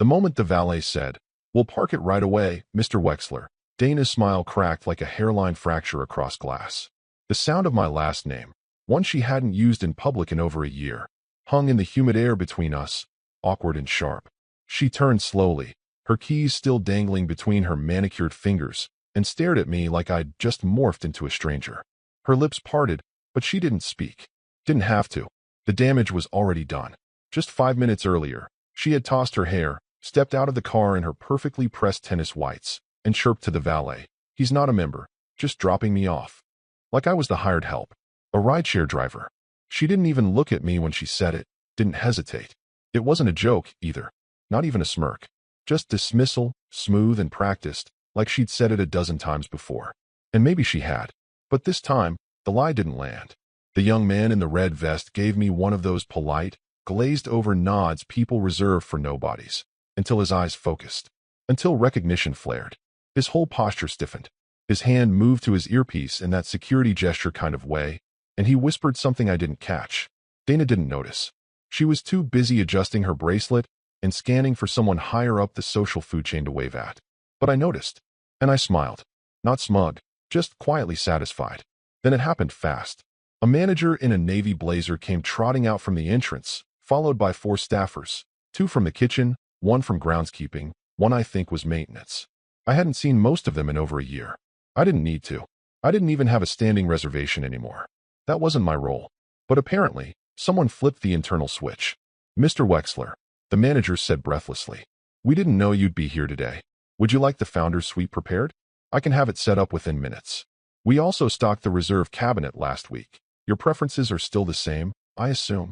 The moment the valet said, "We'll park it right away, Mr. Wexler," Dana's smile cracked like a hairline fracture across glass. The sound of my last name, one she hadn't used in public in over a year, hung in the humid air between us, awkward and sharp. She turned slowly, her keys still dangling between her manicured fingers, and stared at me like I'd just morphed into a stranger. Her lips parted, but she didn't speak. Didn't have to. The damage was already done. Just 5 minutes earlier, she had tossed her hair, stepped out of the car in her perfectly pressed tennis whites, and chirped to the valet. "He's not a member, just dropping me off." Like I was the hired help, a rideshare driver. She didn't even look at me when she said it, didn't hesitate. It wasn't a joke, either. Not even a smirk. Just dismissal, smooth and practiced, like she'd said it a dozen times before. And maybe she had. But this time, the lie didn't land. The young man in the red vest gave me one of those polite, glazed-over nods people reserve for nobodies, until his eyes focused, until recognition flared. His whole posture stiffened. His hand moved to his earpiece in that security gesture kind of way, and he whispered something I didn't catch. Dana didn't notice. She was too busy adjusting her bracelet and scanning for someone higher up the social food chain to wave at. But I noticed, and I smiled. Not smug, just quietly satisfied. Then it happened fast. A manager in a navy blazer came trotting out from the entrance, followed by 4 staffers, 2 from the kitchen, 1 from groundskeeping, 1 I think was maintenance. I hadn't seen most of them in over a year. I didn't need to. I didn't even have a standing reservation anymore. That wasn't my role. But apparently, someone flipped the internal switch. "Mr. Wexler," the manager said breathlessly, "we didn't know you'd be here today. Would you like the founder's suite prepared? I can have it set up within minutes. We also stocked the reserve cabinet last week. Your preferences are still the same, I assume."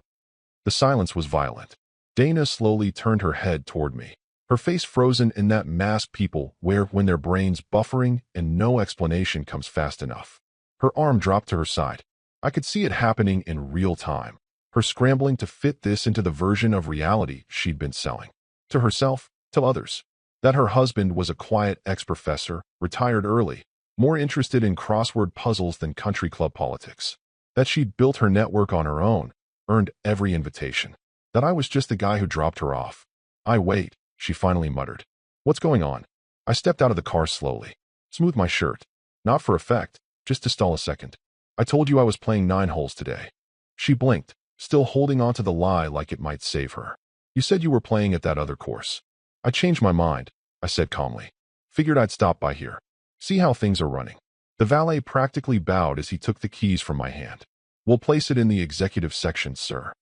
The silence was violent. Dana slowly turned her head toward me, her face frozen in that mask people wear when their brain's buffering and no explanation comes fast enough. Her arm dropped to her side. I could see it happening in real time, her scrambling to fit this into the version of reality she'd been selling. To herself, to others. That her husband was a quiet ex-professor, retired early, more interested in crossword puzzles than country club politics. That she'd built her network on her own, earned every invitation. That I was just the guy who dropped her off. "Wait," she finally muttered. "What's going on?" I stepped out of the car slowly. Smoothed my shirt. Not for effect, just to stall a second. "I told you I was playing 9 holes today." She blinked, still holding on to the lie like it might save her. "You said you were playing at that other course." "I changed my mind," I said calmly. "Figured I'd stop by here. See how things are running." The valet practically bowed as he took the keys from my hand. "We'll place it in the executive section, sir."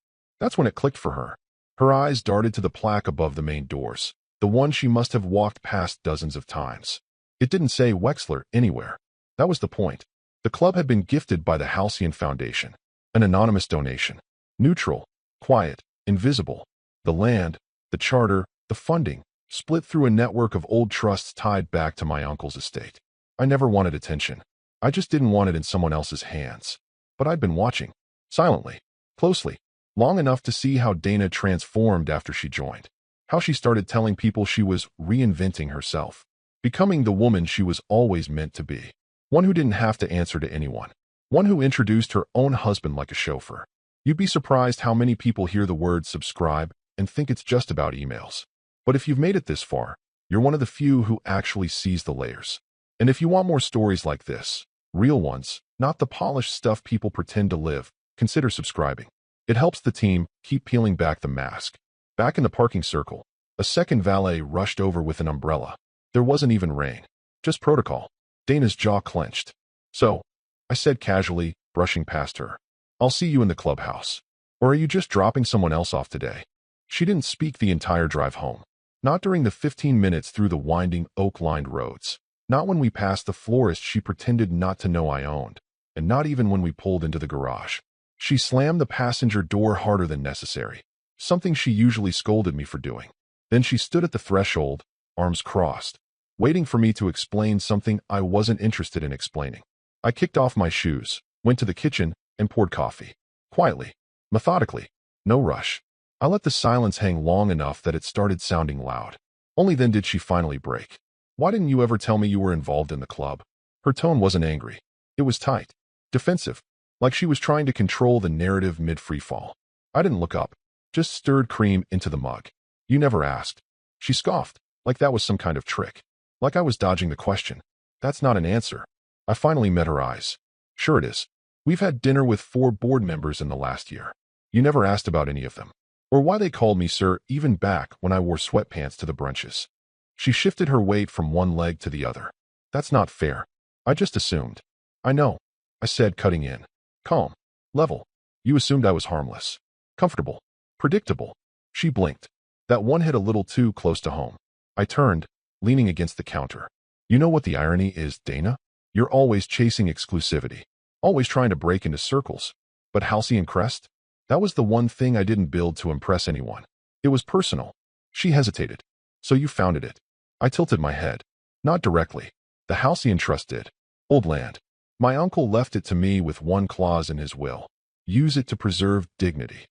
That's when it clicked for her. Her eyes darted to the plaque above the main doors, the one she must have walked past dozens of times. It didn't say Wexler anywhere. That was the point. The club had been gifted by the Halcyon Foundation. An anonymous donation. Neutral, quiet, invisible. The land, the charter, the funding, split through a network of old trusts tied back to my uncle's estate. I never wanted attention. I just didn't want it in someone else's hands. But I'd been watching. Silently. Closely. Long enough to see how Dana transformed after she joined. How she started telling people she was reinventing herself. Becoming the woman she was always meant to be. One who didn't have to answer to anyone. One who introduced her own husband like a chauffeur. You'd be surprised how many people hear the word subscribe and think it's just about emails. But if you've made it this far, you're one of the few who actually sees the layers. And if you want more stories like this, real ones, not the polished stuff people pretend to live, consider subscribing. It helps the team keep peeling back the mask. Back in the parking circle, a second valet rushed over with an umbrella. There wasn't even rain. Just protocol. Dana's jaw clenched. "So," I said casually, brushing past her, "I'll see you in the clubhouse. Or are you just dropping someone else off today?" She didn't speak the entire drive home. Not during the 15 minutes through the winding, oak-lined roads. Not when we passed the florist she pretended not to know I owned. And not even when we pulled into the garage. She slammed the passenger door harder than necessary. Something she usually scolded me for doing. Then she stood at the threshold, arms crossed, waiting for me to explain something I wasn't interested in explaining. I kicked off my shoes, went to the kitchen, and poured coffee. Quietly, methodically, no rush. I let the silence hang long enough that it started sounding loud. Only then did she finally break. "Why didn't you ever tell me you were involved in the club?" Her tone wasn't angry. It was tight, defensive, like she was trying to control the narrative mid-free fall. I didn't look up, just stirred cream into the mug. "You never asked." She scoffed, like that was some kind of trick. Like I was dodging the question. That's not an answer. I finally met her eyes. Sure it is. We've had dinner with 4 board members in the last year. You never asked about any of them. Or why they called me sir even back when I wore sweatpants to the brunches. She shifted her weight from one leg to the other. That's not fair. I just assumed. I know, I said, cutting in. Calm. Level. You assumed I was harmless. Comfortable. Predictable. She blinked. That one hit a little too close to home. I turned, leaning against the counter. You know what the irony is, Dana? You're always chasing exclusivity. Always trying to break into circles. But Halcyon Crest? That was the one thing I didn't build to impress anyone. It was personal. She hesitated. So you founded it. I tilted my head. Not directly. The Halcyon Trust did. Old land. My uncle left it to me with one clause in his will. Use it to preserve dignity.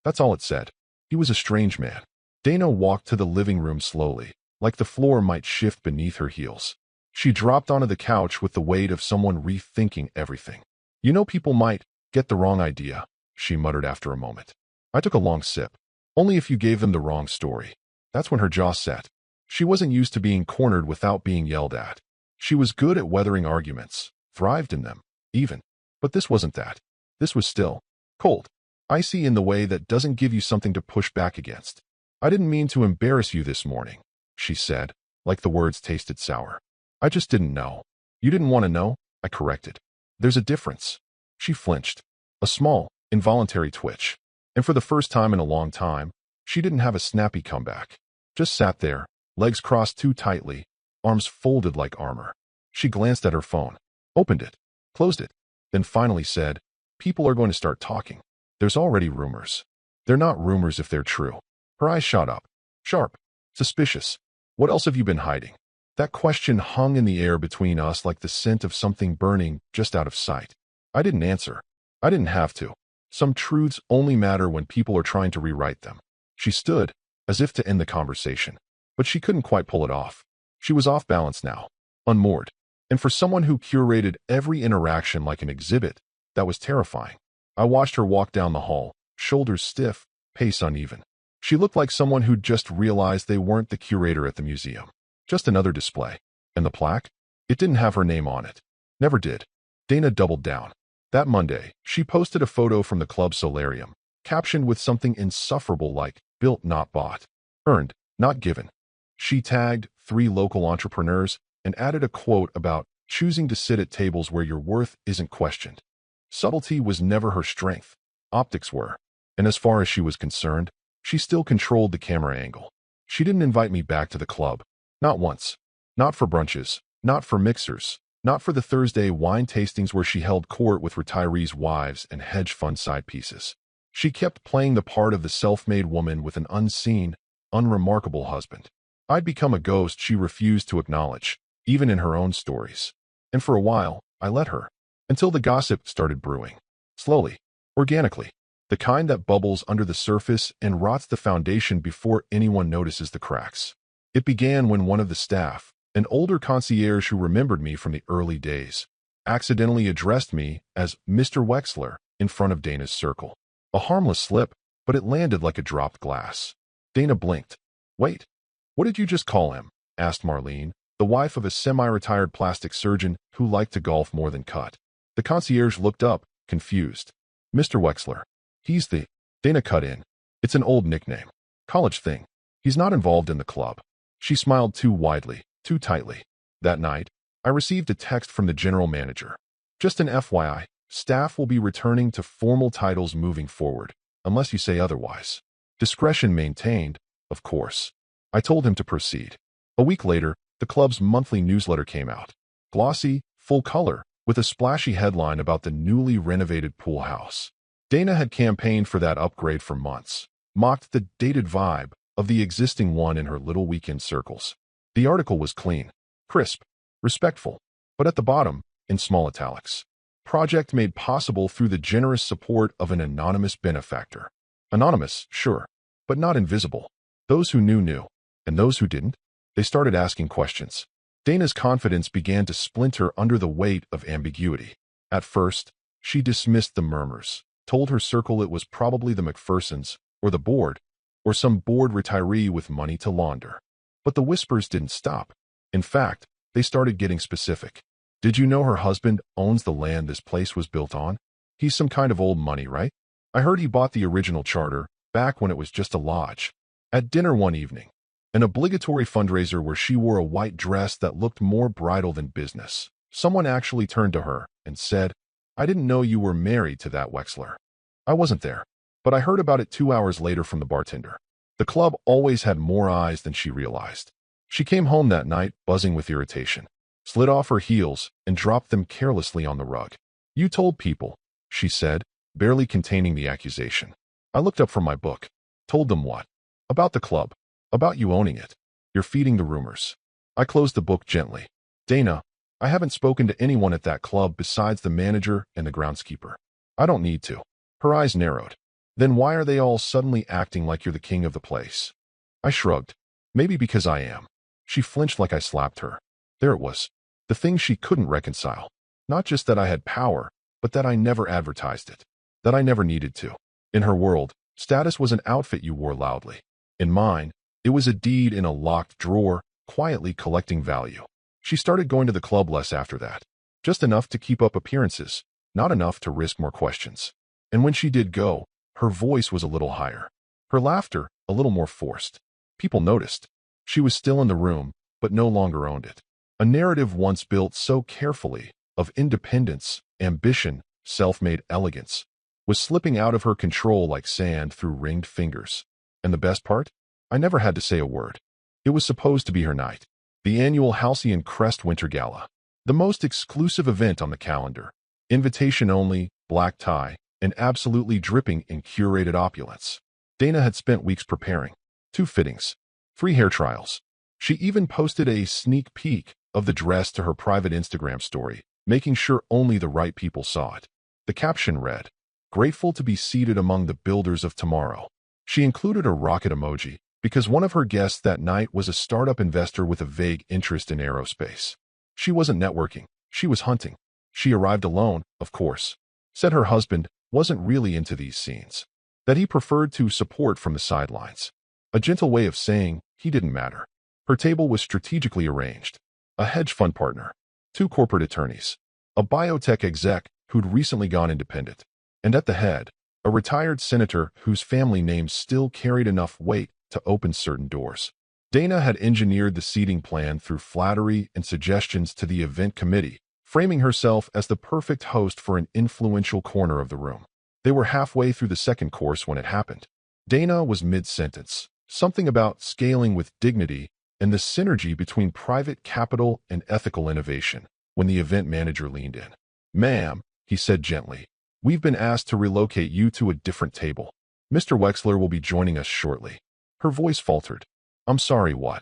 That's all it said. He was a strange man. Dana walked to the living room slowly, like the floor might shift beneath her heels. She dropped onto the couch with the weight of someone rethinking everything. You know, people might get the wrong idea, she muttered after a moment. I took a long sip. Only if you gave them the wrong story. That's when her jaw set. She wasn't used to being cornered without being yelled at. She was good at weathering arguments, thrived in them, even. But this wasn't that. This was still cold, icy in the way that doesn't give you something to push back against. I didn't mean to embarrass you this morning, she said, like the words tasted sour. I just didn't know. You didn't want to know, I corrected. There's a difference. She flinched. A small, involuntary twitch. And for the first time in a long time, she didn't have a snappy comeback. Just sat there, legs crossed too tightly, arms folded like armor. She glanced at her phone, opened it, closed it, then finally said, people are going to start talking. There's already rumors. They're not rumors if they're true. Her eyes shot up. Sharp. Suspicious. What else have you been hiding? That question hung in the air between us like the scent of something burning just out of sight. I didn't answer. I didn't have to. Some truths only matter when people are trying to rewrite them. She stood, as if to end the conversation. But she couldn't quite pull it off. She was off balance now, unmoored. And for someone who curated every interaction like an exhibit, that was terrifying. I watched her walk down the hall, shoulders stiff, pace uneven. She looked like someone who'd just realized they weren't the curator at the museum. Just another display. And the plaque? It didn't have her name on it. Never did. Dana doubled down. That Monday, she posted a photo from the club solarium, captioned with something insufferable like, built not bought. Earned, not given. She tagged 3 local entrepreneurs and added a quote about choosing to sit at tables where your worth isn't questioned. Subtlety was never her strength. Optics were. And as far as she was concerned, she still controlled the camera angle. She didn't invite me back to the club. Not once. Not for brunches. Not for mixers. Not for the Thursday wine tastings where she held court with retirees' wives and hedge fund side pieces. She kept playing the part of the self-made woman with an unseen, unremarkable husband. I'd become a ghost she refused to acknowledge, even in her own stories. And for a while, I let her. Until the gossip started brewing. Slowly. Organically. The kind that bubbles under the surface and rots the foundation before anyone notices the cracks. It began when one of the staff, an older concierge who remembered me from the early days, accidentally addressed me as Mr. Wexler in front of Dana's circle. A harmless slip, but it landed like a dropped glass. Dana blinked. Wait, what did you just call him? Asked Marlene, the wife of a semi-retired plastic surgeon who liked to golf more than cut. The concierge looked up, confused. Mr. Wexler. He's the... Dana cut in. It's an old nickname. College thing. He's not involved in the club. She smiled too widely, too tightly. That night, I received a text from the general manager. Just an FYI, staff will be returning to formal titles moving forward, unless you say otherwise. Discretion maintained, of course. I told him to proceed. A week later, the club's monthly newsletter came out. Glossy, full color, with a splashy headline about the newly renovated pool house. Dana had campaigned for that upgrade for months, mocked the dated vibe of the existing one in her little weekend circles. The article was clean, crisp, respectful, but at the bottom, in small italics. Project made possible through the generous support of an anonymous benefactor. Anonymous, sure, but not invisible. Those who knew, and those who didn't, they started asking questions. Dana's confidence began to splinter under the weight of ambiguity. At first, she dismissed the murmurs, told her circle it was probably the McPhersons, or the board, or some bored retiree with money to launder. But the whispers didn't stop. In fact, they started getting specific. Did you know her husband owns the land this place was built on? He's some kind of old money, right? I heard he bought the original charter back when it was just a lodge. At dinner one evening, an obligatory fundraiser where she wore a white dress that looked more bridal than business, someone actually turned to her and said, "I didn't know you were married to that Wexler." I wasn't there, but I heard about it 2 hours later from the bartender. The club always had more eyes than she realized. She came home that night buzzing with irritation, slid off her heels, and dropped them carelessly on the rug. "You told people," she said, barely containing the accusation. I looked up from my book. "Told them what?" "About the club. About you owning it. You're feeding the rumors." I closed the book gently. "Dana, I haven't spoken to anyone at that club besides the manager and the groundskeeper. I don't need to." Her eyes narrowed. "Then why are they all suddenly acting like you're the king of the place?" I shrugged. "Maybe because I am." She flinched like I slapped her. There it was. The thing she couldn't reconcile. Not just that I had power, but that I never advertised it. That I never needed to. In her world, status was an outfit you wore loudly. In mine, it was a deed in a locked drawer, quietly collecting value. She started going to the club less after that. Just enough to keep up appearances, not enough to risk more questions. And when she did go, her voice was a little higher. Her laughter, a little more forced. People noticed. She was still in the room, but no longer owned it. A narrative once built so carefully, of independence, ambition, self-made elegance, was slipping out of her control like sand through ringed fingers. And the best part? I never had to say a word. It was supposed to be her night. The annual Halcyon Crest Winter Gala. The most exclusive event on the calendar. Invitation only, black tie, and absolutely dripping in curated opulence. Dana had spent weeks preparing. 2 fittings. 3 hair trials. She even posted a sneak peek of the dress to her private Instagram story, making sure only the right people saw it. The caption read, "Grateful to be seated among the builders of tomorrow." She included a rocket emoji because one of her guests that night was a startup investor with a vague interest in aerospace. She wasn't networking. She was hunting. She arrived alone, of course. Said her husband wasn't really into these scenes. That he preferred to support from the sidelines. A gentle way of saying he didn't matter. Her table was strategically arranged. A hedge fund partner. 2 corporate attorneys. A biotech exec who'd recently gone independent. And at the head, a retired senator whose family name still carried enough weight to open certain doors. Dana had engineered the seating plan through flattery and suggestions to the event committee, framing herself as the perfect host for an influential corner of the room. They were halfway through the second course when it happened. Dana was mid-sentence, something about scaling with dignity and the synergy between private capital and ethical innovation, when the event manager leaned in. "Ma'am," he said gently, "we've been asked to relocate you to a different table. Mr. Wexler will be joining us shortly." Her voice faltered. "I'm sorry, what?"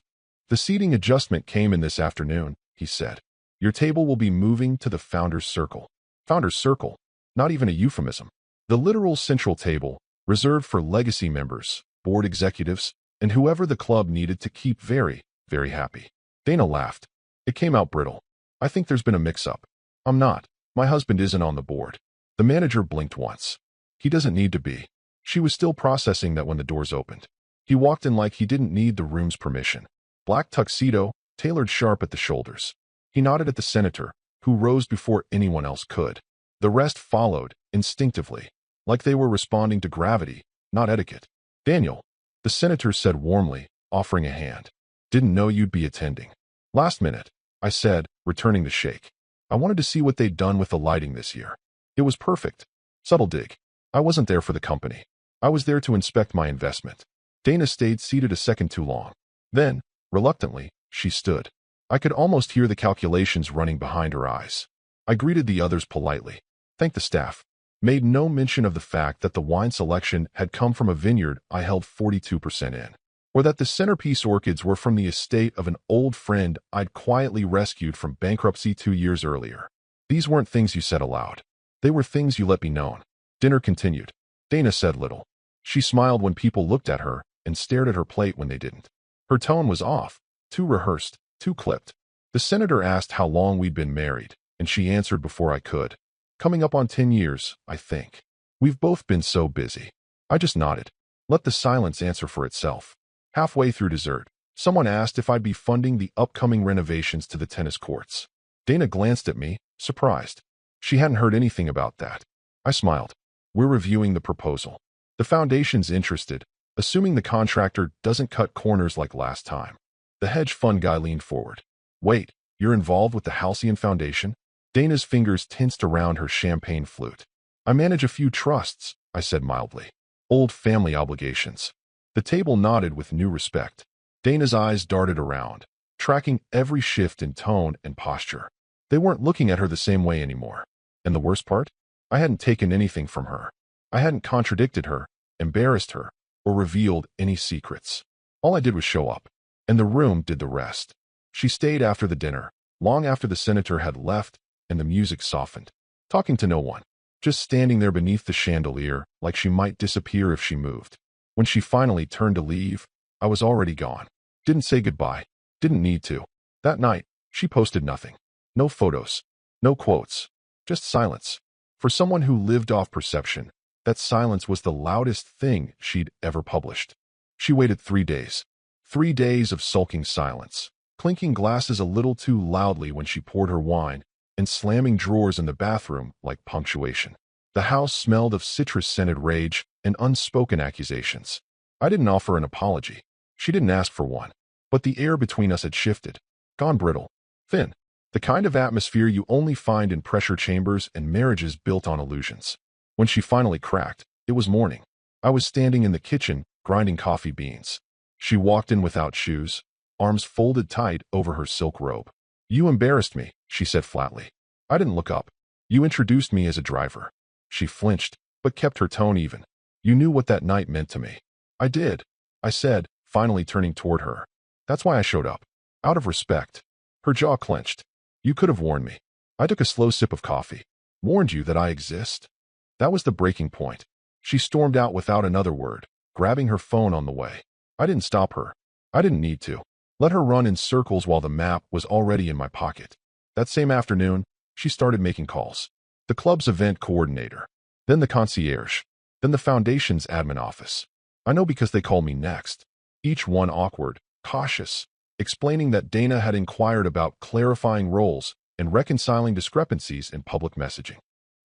"The seating adjustment came in this afternoon," he said. "Your table will be moving to the Founder's Circle." Founder's Circle? Not even a euphemism. The literal central table, reserved for legacy members, board executives, and whoever the club needed to keep very, very happy. Dana laughed. It came out brittle. "I think there's been a mix-up." "I'm not. My husband isn't on the board." The manager blinked once. "He doesn't need to be." She was still processing that when the doors opened. He walked in like he didn't need the room's permission. Black tuxedo, tailored sharp at the shoulders. He nodded at the senator, who rose before anyone else could. The rest followed, instinctively, like they were responding to gravity, not etiquette. "Daniel," the senator said warmly, offering a hand. "Didn't know you'd be attending." "Last minute," I said, returning the shake. "I wanted to see what they'd done with the lighting this year." It was perfect. Subtle dig. I wasn't there for the company. I was there to inspect my investment. Dana stayed seated a second too long. Then, reluctantly, she stood. I could almost hear the calculations running behind her eyes. I greeted the others politely, thanked the staff, made no mention of the fact that the wine selection had come from a vineyard I held 42% in, or that the centerpiece orchids were from the estate of an old friend I'd quietly rescued from bankruptcy 2 years earlier. These weren't things you said aloud. They were things you let be known. Dinner continued. Dana said little. She smiled when people looked at her and stared at her plate when they didn't. Her tone was off, too rehearsed, too clipped. The senator asked how long we'd been married, and she answered before I could. "Coming up on 10 years, I think. We've both been so busy." I just nodded. Let the silence answer for itself. Halfway through dessert, Someone asked if I'd be funding the upcoming renovations to the tennis courts. Dana glanced at me, surprised. She hadn't heard anything about that. I smiled. We're reviewing the proposal. The foundation's interested, assuming the contractor doesn't cut corners like last time. The hedge fund guy leaned forward. Wait, you're involved with the Halcyon Foundation? Dana's fingers tensed around her champagne flute. I manage a few trusts, I said mildly. Old family obligations. The table nodded with new respect. Dana's eyes darted around, tracking every shift in tone and posture. They weren't looking at her the same way anymore. And the worst part? I hadn't taken anything from her. I hadn't contradicted her, embarrassed her, or revealed any secrets. All I did was show up, and the room did the rest. She stayed after the dinner, long after the senator had left and the music softened, talking to no one, just standing there beneath the chandelier like she might disappear if she moved. When she finally turned to leave, I was already gone. Didn't say goodbye. Didn't need to. That night, she posted nothing. No photos. No quotes. Just silence. For someone who lived off perception, that silence was the loudest thing she'd ever published. She waited 3 days. 3 days of sulking silence, clinking glasses a little too loudly when she poured her wine, and slamming drawers in the bathroom like punctuation. The house smelled of citrus-scented rage and unspoken accusations. I didn't offer an apology. She didn't ask for one. But the air between us had shifted, gone brittle, thin. The kind of atmosphere you only find in pressure chambers and marriages built on illusions. When she finally cracked, it was morning. I was standing in the kitchen, grinding coffee beans. She walked in without shoes, arms folded tight over her silk robe. You embarrassed me, she said flatly. I didn't look up. You introduced me as a driver. She flinched, but kept her tone even. You knew what that night meant to me. I did, I said, finally turning toward her. That's why I showed up. Out of respect. Her jaw clenched. You could have warned me. I took a slow sip of coffee. Warned you that I exist. That was the breaking point. She stormed out without another word, grabbing her phone on the way. I didn't stop her. I didn't need to. Let her run in circles while the map was already in my pocket. That same afternoon, she started making calls. The club's event coordinator. Then the concierge. Then the foundation's admin office. I know because they call me next. Each one awkward, cautious, explaining that Dana had inquired about clarifying roles and reconciling discrepancies in public messaging.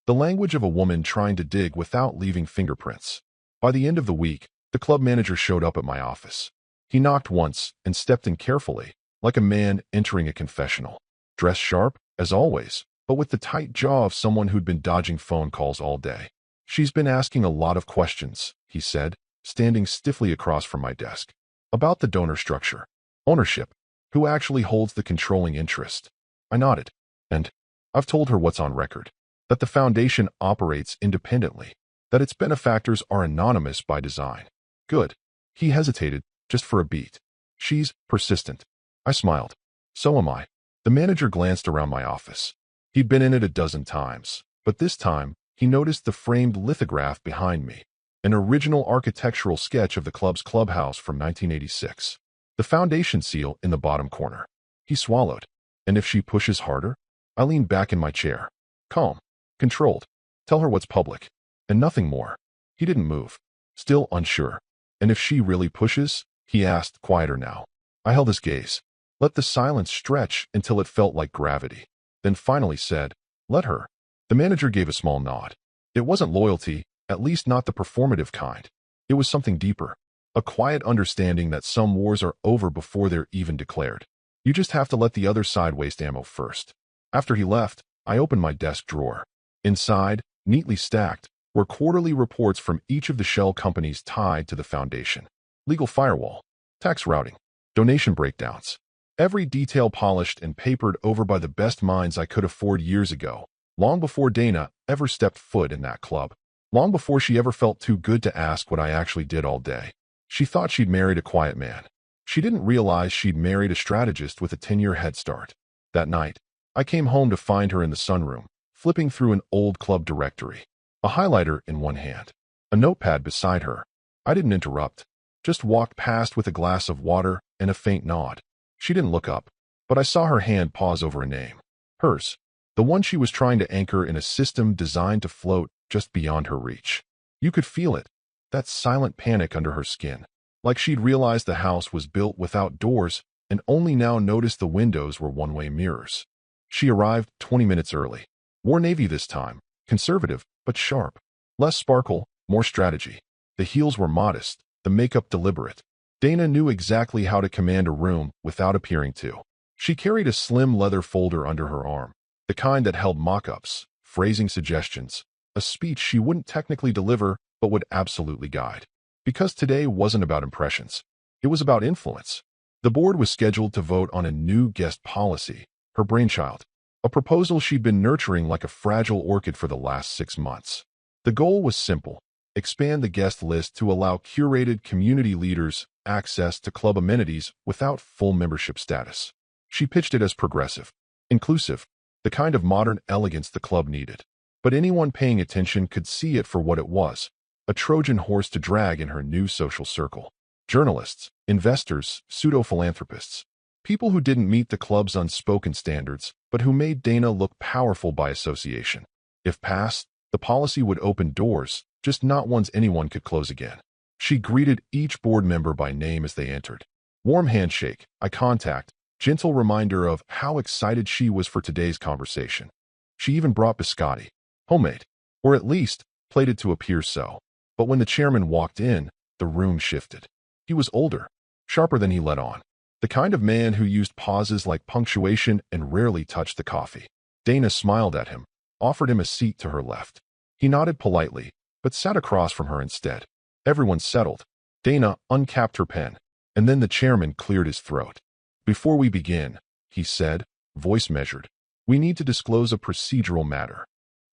The language of a woman trying to dig without leaving fingerprints. By the end of the week, the club manager showed up at my office. He knocked once and stepped in carefully, like a man entering a confessional. Dressed sharp, as always, but with the tight jaw of someone who'd been dodging phone calls all day. She's been asking a lot of questions, he said, standing stiffly across from my desk. About the donor structure. Ownership. Who actually holds the controlling interest? I nodded. And I've told her what's on record. That the foundation operates independently. That its benefactors are anonymous by design. Good. He hesitated, just for a beat. She's persistent. I smiled. So am I. The manager glanced around my office. He'd been in it a dozen times, but this time, he noticed the framed lithograph behind me. An original architectural sketch of the club's clubhouse from 1986. The foundation seal in the bottom corner. He swallowed. And if she pushes harder? I leaned back in my chair. Calm. Controlled. Tell her what's public. And nothing more. He didn't move. Still unsure. And if she really pushes? He asked, quieter now. I held his gaze. Let the silence stretch until it felt like gravity. Then finally said, let her. The manager gave a small nod. It wasn't loyalty, at least not the performative kind. It was something deeper. A quiet understanding that some wars are over before they're even declared. You just have to let the other side waste ammo first. After he left, I opened my desk drawer. Inside, neatly stacked, were quarterly reports from each of the shell companies tied to the foundation. Legal firewall, tax routing, donation breakdowns. Every detail polished and papered over by the best minds I could afford years ago, long before Dana ever stepped foot in that club. Long before she ever felt too good to ask what I actually did all day. She thought she'd married a quiet man. She didn't realize she'd married a strategist with a 10-year head start. That night, I came home to find her in the sunroom, flipping through an old club directory. A highlighter in one hand. A notepad beside her. I didn't interrupt. Just walked past with a glass of water and a faint nod. She didn't look up, but I saw her hand pause over a name. Hers. The one she was trying to anchor in a system designed to float just beyond her reach. You could feel it. That silent panic under her skin. like she'd realized the house was built without doors and only now noticed the windows were one-way mirrors. She arrived 20 minutes early. Wore navy this time, conservative but sharp. Less sparkle, more strategy. The heels were modest, the makeup deliberate. Dana knew exactly how to command a room without appearing to. She carried a slim leather folder under her arm, the kind that held mock-ups, phrasing suggestions, a speech she wouldn't technically deliver but would absolutely guide. Because today wasn't about impressions. It was about influence. The board was scheduled to vote on a new guest policy, her brainchild, a proposal she'd been nurturing like a fragile orchid for the last 6 months. The goal was simple: expand the guest list to allow curated community leaders access to club amenities without full membership status. She pitched it as progressive, inclusive, the kind of modern elegance the club needed. But anyone paying attention could see it for what it was: a Trojan horse to drag in her new social circle. Journalists, investors, pseudo-philanthropists. People who didn't meet the club's unspoken standards, but who made Dana look powerful by association. If passed, the policy would open doors, just not ones anyone could close again. She greeted each board member by name as they entered. Warm handshake, eye contact, gentle reminder of how excited she was for today's conversation. She even brought biscotti, homemade, or at least plated to appear so. But when the chairman walked in, the room shifted. He was older, sharper than he let on. The kind of man who used pauses like punctuation and rarely touched the coffee. Dana smiled at him, offered him a seat to her left. He nodded politely, but sat across from her instead. Everyone settled. Dana uncapped her pen, and then the chairman cleared his throat. "Before we begin," he said, voice measured, "we need to disclose a procedural matter."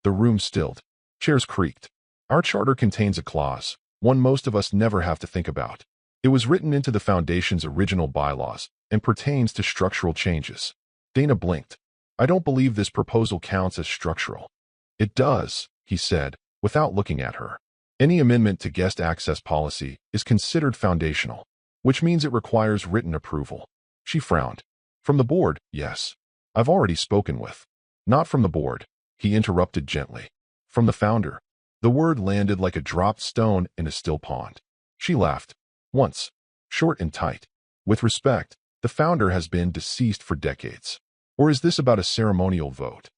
The room stilled. Chairs creaked. Our charter contains a clause, one most of us never have to think about. It was written into the Foundation's original bylaws and pertains to structural changes. Dana blinked. "I don't believe this proposal counts as structural." "It does," he said, without looking at her. "Any amendment to guest access policy is considered foundational, which means it requires written approval." She frowned. "From the board, yes. I've already spoken with." "Not from the board," he interrupted gently. "From the founder." The word landed like a dropped stone in a still pond. She laughed. "Once. Short and tight. With respect, the founder has been deceased for decades. Or is this about a ceremonial vote?"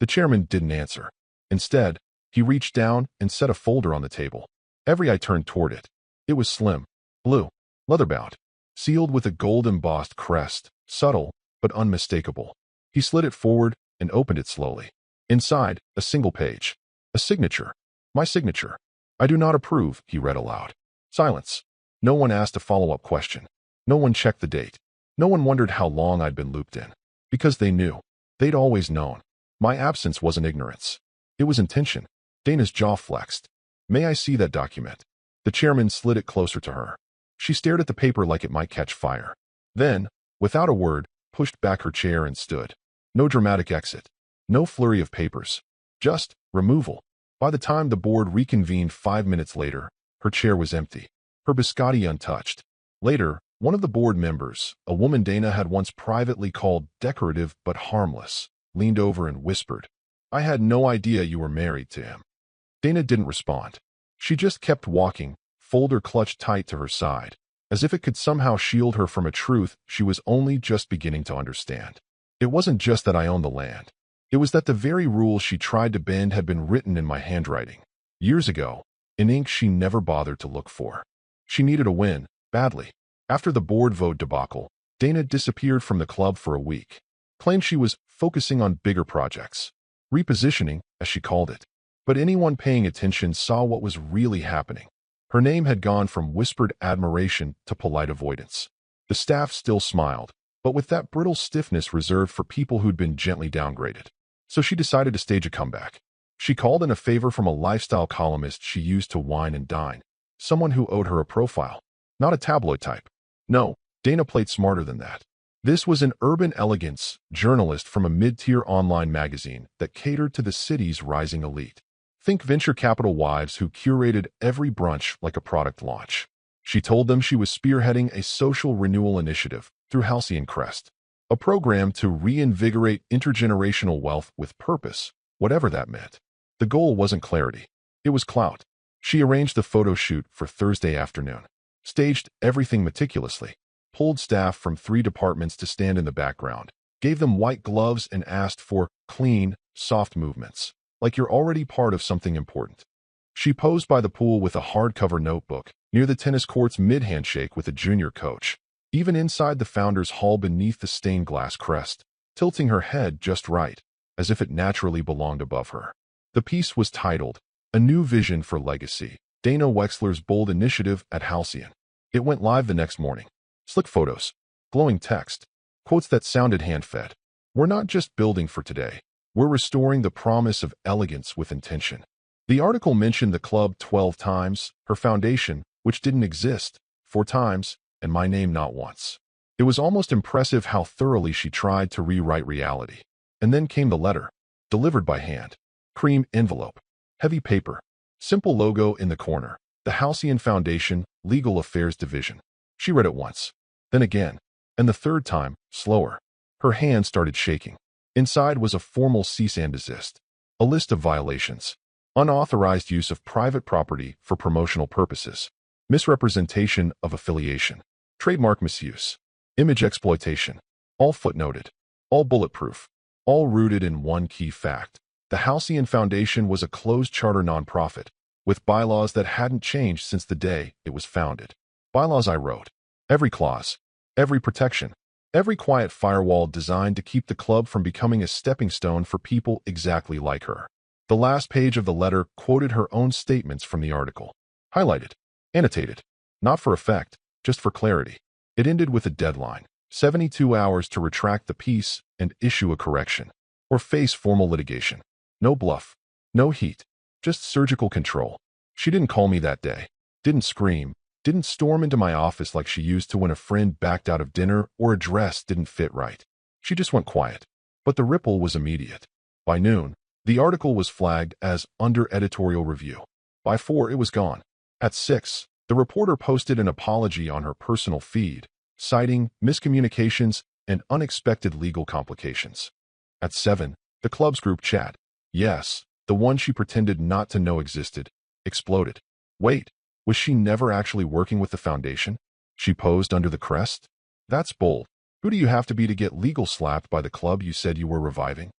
The chairman didn't answer. Instead, he reached down and set a folder on the table. Every eye turned toward it. It was slim, blue, leather-bound, sealed with a gold-embossed crest, subtle but unmistakable. He slid it forward and opened it slowly. Inside, a single page. A signature. "My signature. I do not approve," he read aloud. Silence. No one asked a follow-up question. No one checked the date. No one wondered how long I'd been looped in. Because they knew. They'd always known. My absence wasn't ignorance. It was intention. Dana's jaw flexed. "May I see that document?" The chairman slid it closer to her. She stared at the paper like it might catch fire. Then, without a word, pushed back her chair and stood. No dramatic exit. No flurry of papers. Just removal. By the time the board reconvened 5 minutes later, her chair was empty. Her biscotti untouched. Later, one of the board members, a woman Dana had once privately called decorative but harmless, leaned over and whispered, "I had no idea you were married to him." Dana didn't respond. She just kept walking, folder clutched tight to her side, as if it could somehow shield her from a truth she was only just beginning to understand. It wasn't just that I owned the land. It was that the very rules she tried to bend had been written in my handwriting. Years ago, in ink she never bothered to look for. She needed a win, badly. After the board vote debacle, Dana disappeared from the club for a week. Claimed she was focusing on bigger projects. Repositioning, as she called it. But anyone paying attention saw what was really happening. Her name had gone from whispered admiration to polite avoidance. The staff still smiled, but with that brittle stiffness reserved for people who'd been gently downgraded. So she decided to stage a comeback. She called in a favor from a lifestyle columnist she used to wine and dine. Someone who owed her a profile. Not a tabloid type. No, Dana played smarter than that. This was an urban elegance journalist from a mid-tier online magazine that catered to the city's rising elite. Think venture capital wives who curated every brunch like a product launch. She told them she was spearheading a social renewal initiative through Halcyon Crest, a program to reinvigorate intergenerational wealth with purpose, whatever that meant. The goal wasn't clarity. It was clout. She arranged the photo shoot for Thursday afternoon. staged everything meticulously, pulled staff from 3 departments to stand in the background, gave them white gloves and asked for clean, soft movements, like you're already part of something important. She posed by the pool with a hardcover notebook, near the tennis court's mid-handshake with a junior coach, even inside the founder's hall beneath the stained glass crest, tilting her head just right, as if it naturally belonged above her. The piece was titled, A New Vision for Legacy, Dana Wexler's Bold Initiative at Halcyon. It went live the next morning. Slick photos, glowing text, quotes that sounded hand-fed. We're not just building for today. We're restoring the promise of elegance with intention. The article mentioned the club 12 times, her foundation, which didn't exist, 4 times, and my name not once. It was almost impressive how thoroughly she tried to rewrite reality. And then came the letter, delivered by hand. Cream envelope, heavy paper, simple logo in the corner, the Halcyon Foundation, Legal Affairs Division. She read it once, then again, and the third time, slower. Her hand started shaking. Inside was a formal cease and desist, a list of violations, unauthorized use of private property for promotional purposes, misrepresentation of affiliation, trademark misuse, image exploitation, all footnoted, all bulletproof, all rooted in one key fact. The Halcyon Foundation was a closed charter nonprofit, with bylaws that hadn't changed since the day it was founded. Bylaws I wrote. Every clause, every protection, every quiet firewall designed to keep the club from becoming a stepping stone for people exactly like her. The last page of the letter quoted her own statements from the article. Highlighted. Annotated. Not for effect, just for clarity. It ended with a deadline. 72 hours to retract the piece and issue a correction. Or face formal litigation. No bluff. No heat. Just surgical control. She didn't call me that day. Didn't scream. Didn't storm into my office like she used to when a friend backed out of dinner or a dress didn't fit right. She just went quiet. But the ripple was immediate. By noon, the article was flagged as under editorial review. By 4, it was gone. At 6, the reporter posted an apology on her personal feed, citing miscommunications and unexpected legal complications. At 7, the club's group chat, yes, the one she pretended not to know existed, exploded. Wait, was she never actually working with the foundation? She posed under the crest? That's bold. Who do you have to be to get legal slapped by the club you said you were reviving?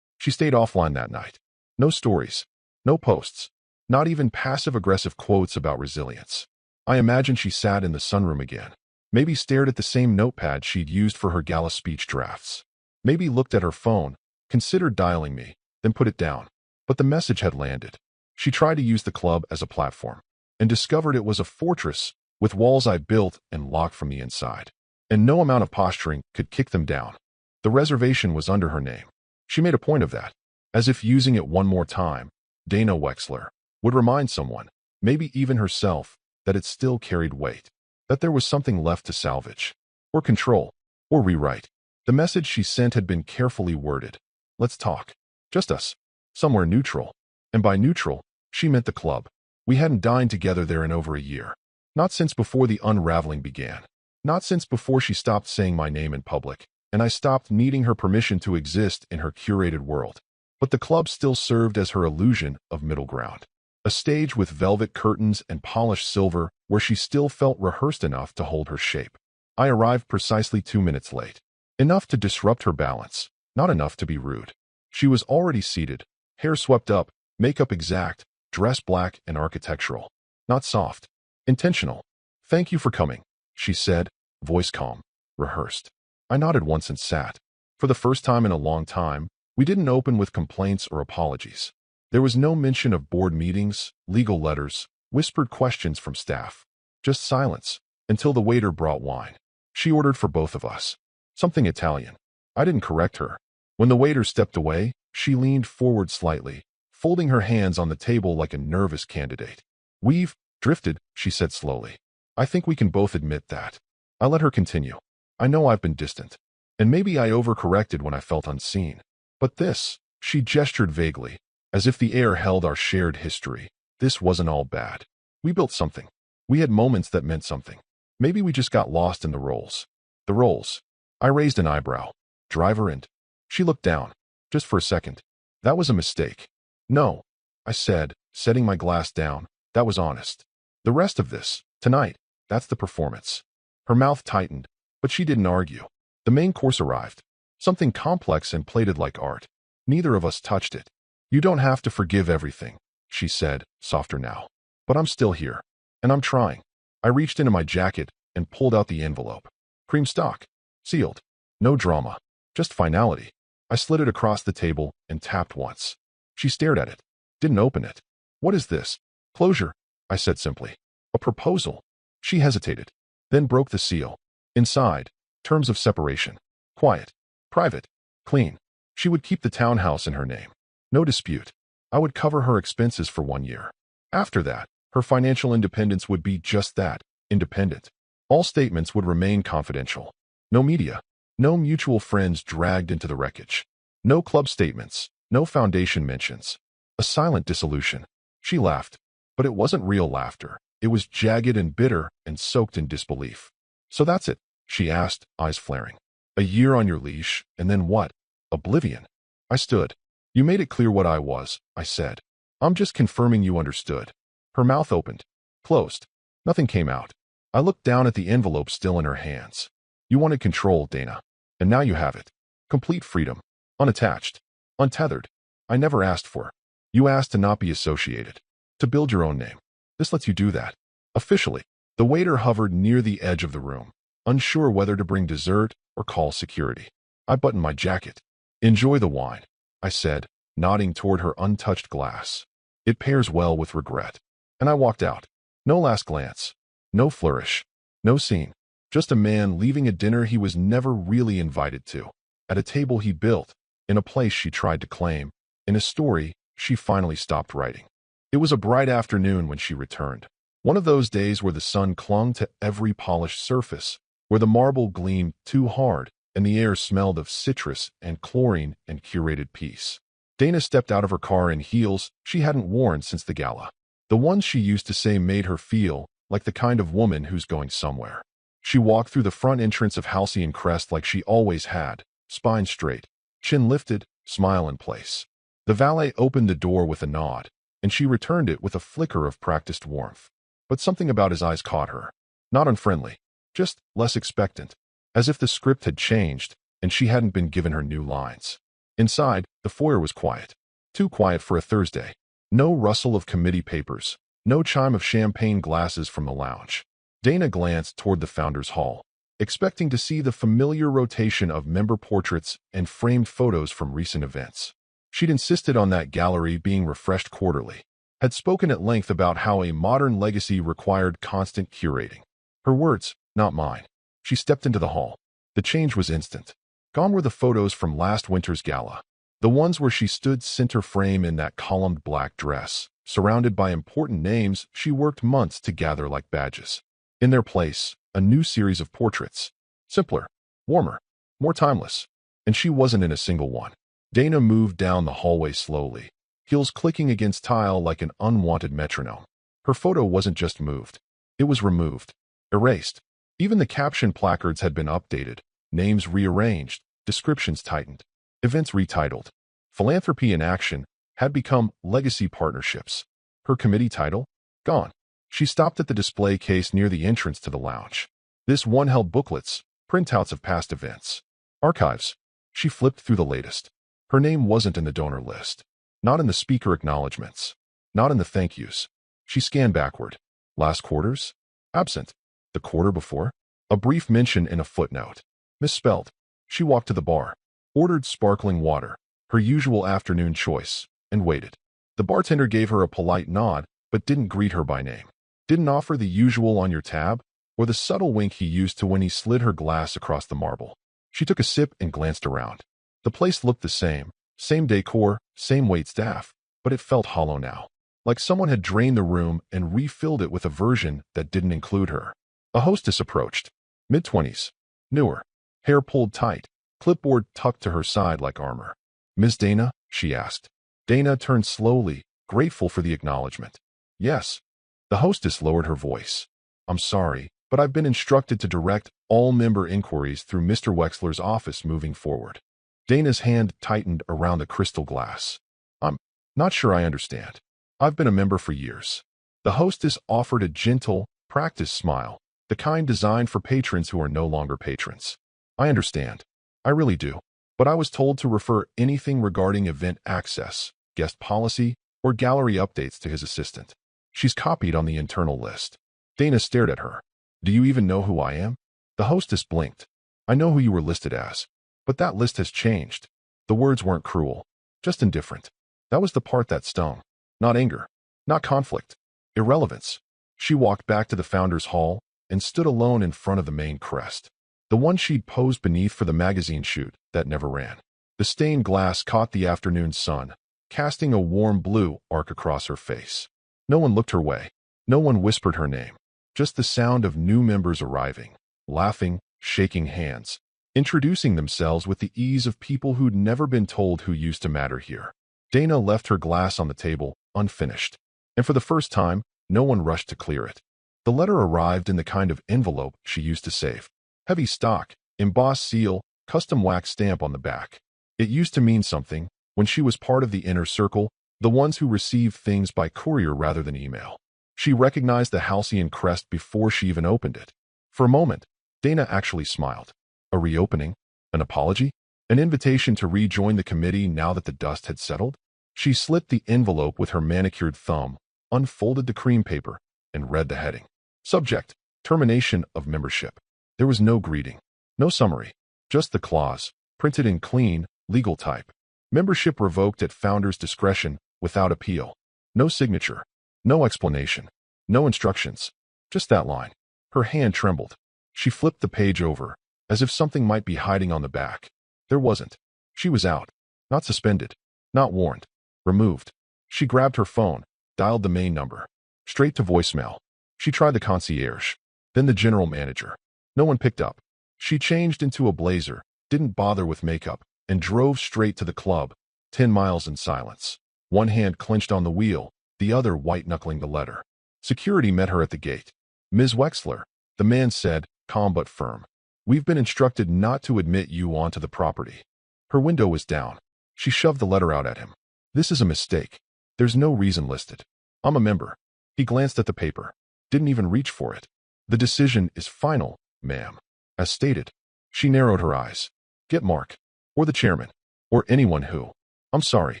She stayed offline that night. No stories. No posts. Not even passive-aggressive quotes about resilience. I imagine she sat in the sunroom again. Maybe stared at the same notepad she'd used for her gala speech drafts. Maybe looked at her phone, considered dialing me, then put it down. But the message had landed. She tried to use the club as a platform, and discovered it was a fortress with walls I built and locked from the inside. And no amount of posturing could kick them down. The reservation was under her name. She made a point of that, as if using it one more time, Dana Wexler, would remind someone, maybe even herself, that it still carried weight, that there was something left to salvage, or control, or rewrite. The message she sent had been carefully worded. Let's talk. Just us. Somewhere neutral. And by neutral, she meant the club. We hadn't dined together there in over a year. Not since before the unraveling began. Not since before she stopped saying my name in public, and I stopped needing her permission to exist in her curated world. But the club still served as her illusion of middle ground. A stage with velvet curtains and polished silver where she still felt rehearsed enough to hold her shape. I arrived precisely 2 minutes late. Enough to disrupt her balance, not enough to be rude. She was already seated, hair swept up, makeup exact, dress black and architectural. Not soft. Intentional. Thank you for coming, she said, voice calm, rehearsed. I nodded once and sat. For the first time in a long time, we didn't open with complaints or apologies. There was no mention of board meetings, legal letters, whispered questions from staff. Just silence, until the waiter brought wine. She ordered for both of us. Something Italian. I didn't correct her. When the waiter stepped away, she leaned forward slightly, folding her hands on the table like a nervous candidate. We've drifted, she said slowly. I think we can both admit that. I let her continue. I know I've been distant. And maybe I overcorrected when I felt unseen. But this, she gestured vaguely, as if the air held our shared history. This wasn't all bad. We built something. We had moments that meant something. Maybe we just got lost in the roles. The roles. I raised an eyebrow. Driver and... She looked down. Just for a second. That was a mistake. No, I said, setting my glass down. That was honest. The rest of this, tonight, That's the performance. Her mouth tightened, but she didn't argue. The main course arrived. Something complex and plated like art. Neither of us touched it. You don't have to forgive everything, she said, softer now. But I'm still here. And I'm trying. I reached into my jacket and pulled out the envelope. Cream stock. Sealed. No drama. Just finality. I slid it across the table and tapped once. She stared at it. Didn't open it. What is this? Closure, I said simply. A proposal. She hesitated. Then broke the seal. Inside, terms of separation. Quiet. Private. Clean. She would keep the townhouse in her name. No dispute. I would cover her expenses for 1 year. After that, her financial independence would be just that, independent. All statements would remain confidential. No media. No mutual friends dragged into the wreckage. No club statements. No foundation mentions. A silent dissolution. She laughed. But it wasn't real laughter. It was jagged and bitter and soaked in disbelief. So that's it, she asked, eyes flaring. A year on your leash, and then what? Oblivion. I stood. You made it clear what I was, I said. I'm just confirming you understood. Her mouth opened. Closed. Nothing came out. I looked down at the envelope still in her hands. You wanted control, Dana. And now you have it. Complete freedom. Unattached. Untethered. I never asked for. You asked to not be associated. To build your own name. This lets you do that. Officially. The waiter hovered near the edge of the room, unsure whether to bring dessert or call security. I buttoned my jacket. Enjoy the wine, I said, nodding toward her untouched glass. It pairs well with regret. And I walked out. No last glance. No flourish. No scene. Just a man leaving a dinner he was never really invited to. At a table he built. In a place she tried to claim. In a story she finally stopped writing. It was a bright afternoon when she returned. One of those days where the sun clung to every polished surface, where the marble gleamed too hard, and the air smelled of citrus and chlorine and curated peace. Dana stepped out of her car in heels she hadn't worn since the gala. The ones she used to say made her feel like the kind of woman who's going somewhere. She walked through the front entrance of Halcyon Crest like she always had, spine straight, chin lifted, smile in place. The valet opened the door with a nod, and she returned it with a flicker of practiced warmth. But something about his eyes caught her. Not unfriendly, just less expectant, as if the script had changed and she hadn't been given her new lines. Inside, the foyer was quiet. Too quiet for a Thursday. No rustle of committee papers. No chime of champagne glasses from the lounge. Dana glanced toward the Founders Hall, expecting to see the familiar rotation of member portraits and framed photos from recent events. She'd insisted on that gallery being refreshed quarterly, had spoken at length about how a modern legacy required constant curating. Her words, not mine. She stepped into the hall. The change was instant. Gone were the photos from last winter's gala. The ones where she stood center frame in that columned black dress, surrounded by important names she worked months to gather like badges. In their place, a new series of portraits. Simpler, warmer, more timeless. And she wasn't in a single one. Dana moved down the hallway slowly, heels clicking against tile like an unwanted metronome. Her photo wasn't just moved. It was removed, erased. Even the caption placards had been updated, names rearranged, descriptions tightened, events retitled. Philanthropy in action had become legacy partnerships. Her committee title? Gone. She stopped at the display case near the entrance to the lounge. This one held booklets, printouts of past events. Archives. She flipped through the latest. Her name wasn't in the donor list. Not in the speaker acknowledgments. Not in the thank yous. She scanned backward. Last quarters? Absent. The quarter before? A brief mention in a footnote. Misspelled. She walked to the bar, ordered sparkling water, her usual afternoon choice, and waited. The bartender gave her a polite nod, but didn't greet her by name. Didn't offer the usual on your tab, or the subtle wink he used to when he slid her glass across the marble. She took a sip and glanced around. The place looked the same decor, same waitstaff, but it felt hollow now. Like someone had drained the room and refilled it with a version that didn't include her. A hostess approached. Mid-20s. Newer. Hair pulled tight. Clipboard tucked to her side like armor. Miss Dana? She asked. Dana turned slowly, grateful for the acknowledgement. Yes. The hostess lowered her voice. I'm sorry, but I've been instructed to direct all member inquiries through Mr. Wexler's office moving forward. Dana's hand tightened around the crystal glass. I'm not sure I understand. I've been a member for years. The hostess offered a gentle, practiced smile. The kind designed for patrons who are no longer patrons. I understand. I really do. But I was told to refer anything regarding event access, guest policy, or gallery updates to his assistant. She's copied on the internal list. Dana stared at her. Do you even know who I am? The hostess blinked. I know who you were listed as. But that list has changed. The words weren't cruel, just indifferent. That was the part that stung. Not anger. Not conflict. Irrelevance. She walked back to the founder's hall and stood alone in front of the main crest. The one she'd posed beneath for the magazine shoot that never ran. The stained glass caught the afternoon sun, casting a warm blue arc across her face. No one looked her way. No one whispered her name. Just the sound of new members arriving, laughing, shaking hands, introducing themselves with the ease of people who'd never been told who used to matter here. Dana left her glass on the table, unfinished. And for the first time, no one rushed to clear it. The letter arrived in the kind of envelope she used to save. Heavy stock, embossed seal, custom wax stamp on the back. It used to mean something when she was part of the inner circle, the ones who received things by courier rather than email. She recognized the halcyon crest before she even opened it. For a moment, Dana actually smiled. A reopening? An apology? An invitation to rejoin the committee now that the dust had settled? She slit the envelope with her manicured thumb, unfolded the cream paper, and read the heading. Subject: Termination of membership. There was no greeting, no summary, just the clause, printed in clean, legal type. Membership revoked at founder's discretion, without appeal. No signature, no explanation, no instructions, just that line. Her hand trembled. She flipped the page over, as if something might be hiding on the back. There wasn't. She was out. Not suspended. Not warned. Removed. She grabbed her phone, dialed the main number. Straight to voicemail. She tried the concierge, then the general manager. No one picked up. She changed into a blazer, didn't bother with makeup, and drove straight to the club, 10 miles in silence. One hand clenched on the wheel, the other white-knuckling the letter. Security met her at the gate. Ms. Wexler, the man said, calm but firm. We've been instructed not to admit you onto the property. Her window was down. She shoved the letter out at him. This is a mistake. There's no reason listed. I'm a member. He glanced at the paper. Didn't even reach for it. The decision is final, ma'am. As stated. She narrowed her eyes. Get Mark. Or the chairman. Or anyone who. I'm sorry.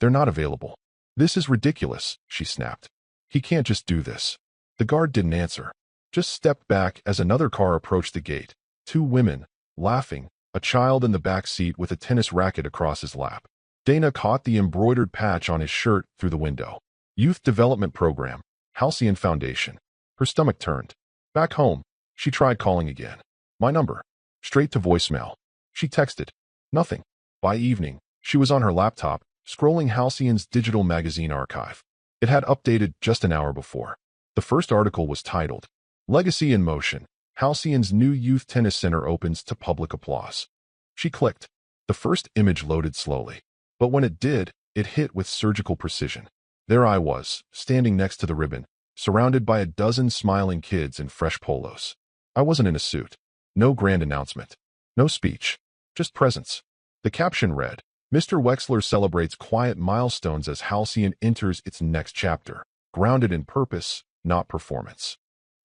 They're not available. This is ridiculous, she snapped. He can't just do this. The guard didn't answer. Just stepped back as another car approached the gate. 2 women, laughing, a child in the back seat with a tennis racket across his lap. Dana caught the embroidered patch on his shirt through the window. Youth Development Program, Halcyon Foundation. Her stomach turned. Back home, she tried calling again. My number. Straight to voicemail. She texted. Nothing. By evening, she was on her laptop, scrolling Halcyon's digital magazine archive. It had updated just an hour before. The first article was titled, Legacy in Motion. Halcyon's new youth tennis center opens to public applause. She clicked. The first image loaded slowly. But when it did, it hit with surgical precision. There I was, standing next to the ribbon, surrounded by a dozen smiling kids in fresh polos. I wasn't in a suit. No grand announcement. No speech. Just presence. The caption read, Mr. Wexler celebrates quiet milestones as Halcyon enters its next chapter, grounded in purpose, not performance.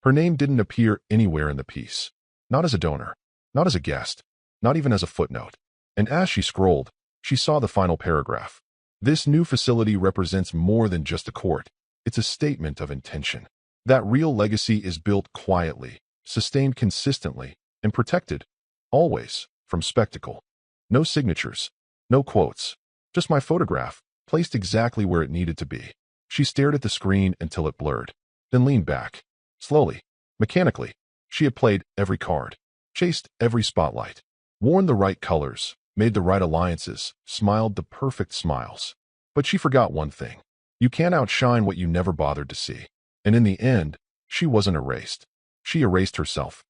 Her name didn't appear anywhere in the piece. Not as a donor. Not as a guest. Not even as a footnote. And as she scrolled, she saw the final paragraph. This new facility represents more than just a court. It's a statement of intention. That real legacy is built quietly, sustained consistently, and protected, always, from spectacle. No signatures. No quotes. Just my photograph, placed exactly where it needed to be. She stared at the screen until it blurred, then leaned back. Slowly, mechanically, she had played every card, chased every spotlight, worn the right colors, made the right alliances, smiled the perfect smiles. But she forgot one thing. You can't outshine what you never bothered to see. And in the end, she wasn't erased. She erased herself.